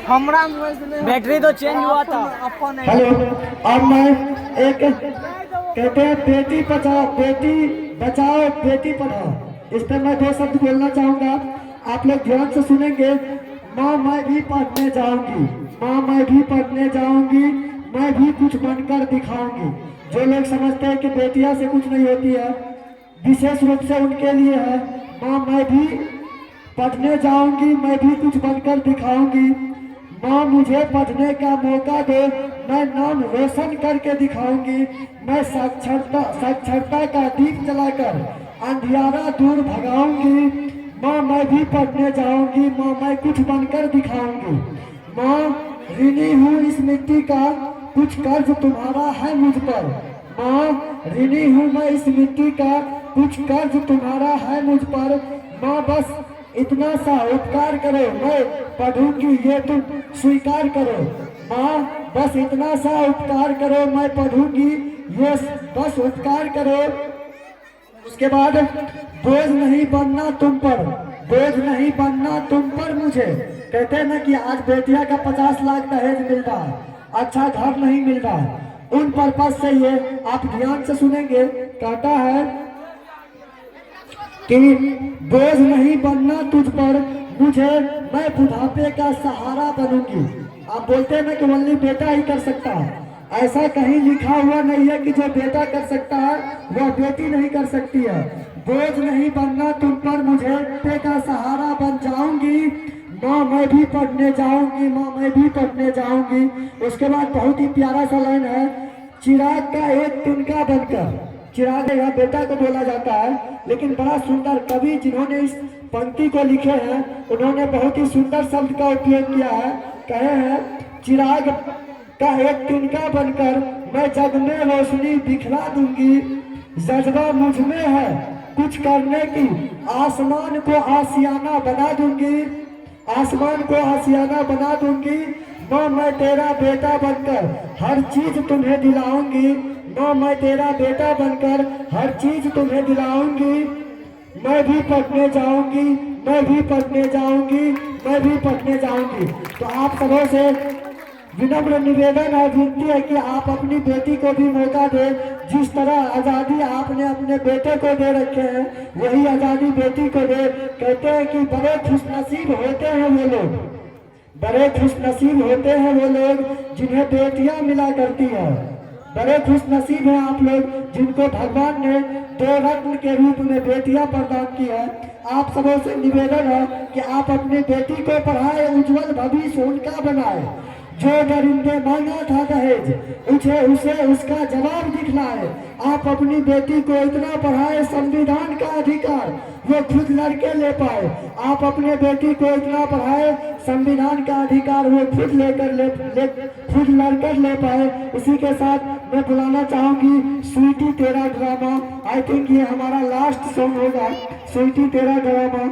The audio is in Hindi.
हमारा मोबाइल बैटरी तो चेंज हुआ था। हेलो, अब मैं एक कहते हैं बेटी बचाओ बेटी पढ़ाओ, इस पर मैं 2 शब्द बोलना चाहूंगा। आप लोग ध्यान से सुनेंगे। माँ मैं भी पढ़ने जाऊंगी, माँ मैं भी पढ़ने जाऊंगी, मैं भी कुछ बनकर दिखाऊंगी। जो लोग समझते हैं कि बेटियां से कुछ नहीं होती है, विशेष रूप से उनके लिए है। माँ मैं भी पढ़ने जाऊंगी, मैं भी कुछ बनकर दिखाऊंगी। माँ मुझे पढ़ने का मौका दो, मैं नाम रोशन करके दिखाऊंगी। मैं साक्षरता का दीप जलाकर अंधियारा दूर भगाऊंगी। माँ मैं भी पढ़ने जाऊंगी, माँ मैं कुछ बनकर दिखाऊंगी। माँ ऋणी हूँ इस मिट्टी का, कुछ कर्ज तुम्हारा है मुझ पर। माँ ऋणी हूँ मैं इस मिट्टी का, कुछ कर्ज तुम्हारा है मुझ पर। माँ बस इतना सा उपकार करो, मैं पढ़ूंगी ये तुम स्वीकार करो। माँ बस इतना सा उपकार करो, मैं पढ़ूंगी ये बस उपकार करो। उसके बाद बोझ नहीं बनना तुम पर, बोझ नहीं बनना तुम पर मुझे। कहते हैं ना कि आज बेटिया का 50 लाख दहेज मिल रहा है, अच्छा घर नहीं मिल रहा है। उन पर्पज से ये आप ध्यान से सुनेंगे। कहता है कि बोझ नहीं बनना तुझ पर मुझे, मैं बुढ़ापे का सहारा बनूंगी। आप बोलते हैं ना कि ओनली बेटा ही कर सकता है, ऐसा कहीं लिखा हुआ नहीं है कि जो बेटा कर सकता है वह बेटी नहीं कर सकती है। बोझ नहीं बनना तुम पर मुझे, बुढ़ापे का सहारा बन जाऊंगी। माँ मैं भी पढ़ने जाऊंगी, माँ मैं भी पढ़ने जाऊंगी। उसके बाद बहुत ही प्यारा सा लाइन है, चिराग का एक तिनका बनकर। चिराग यहाँ बेटा को बोला जाता है, लेकिन बड़ा सुंदर कवि जिन्होंने इस पंक्ति को लिखे हैं उन्होंने बहुत ही सुंदर शब्द का उपयोग किया है। कहे हैं चिराग का एक तिनका बनकर मैं जग में रोशनी दिखला दूंगी। जज्बा मुझ में है कुछ करने की, आसमान को आसियाना बना दूंगी, आसमान को आसियाना बना दूंगी। माँ मैं तेरा बेटा बनकर हर चीज तुम्हें दिलाऊंगी, माँ मैं तेरा बेटा बनकर हर चीज तुम्हें दिलाऊंगी। मैं भी पढ़ने जाऊंगी, मैं भी पढ़ने जाऊंगी, मैं भी पढ़ने जाऊंगी। तो आप सबों से विनम्र निवेदन है, विनती है कि आप अपनी बेटी को भी मौका दें। जिस तरह आज़ादी आपने अपने बेटे को दे रखे हैं वही आज़ादी बेटी को दे। कहते हैं कि बड़े खुशनसीब होते हैं वो लोग, बड़े खुशनसीब होते हैं वो लोग जिन्हें बेटियां मिला करती हैं। बड़े खुशनसीब हैं आप लोग जिनको भगवान ने 2 रत्न के रूप में बेटियां प्रदान की है। आप सबों से निवेदन है कि आप अपनी बेटी को पढ़ाए, उज्जवल भविष्य उनका बनाए। जो दरिंदे मांगा था दहेज उसे उसका जवाब दिखलाए। आप अपनी बेटी को इतना पढ़ाए, संविधान का अधिकार वो खुद लड़के ले पाए। आप अपने बेटी को इतना पढ़ाए, संविधान का अधिकार वो खुद खुद लड़कर ले पाए। इसी के साथ मैं बुलाना चाहूंगी स्वीटी तेरा ड्रामा। आई थिंक ये हमारा लास्ट सॉन्ग होगा, स्वीटी तेरा ड्रामा।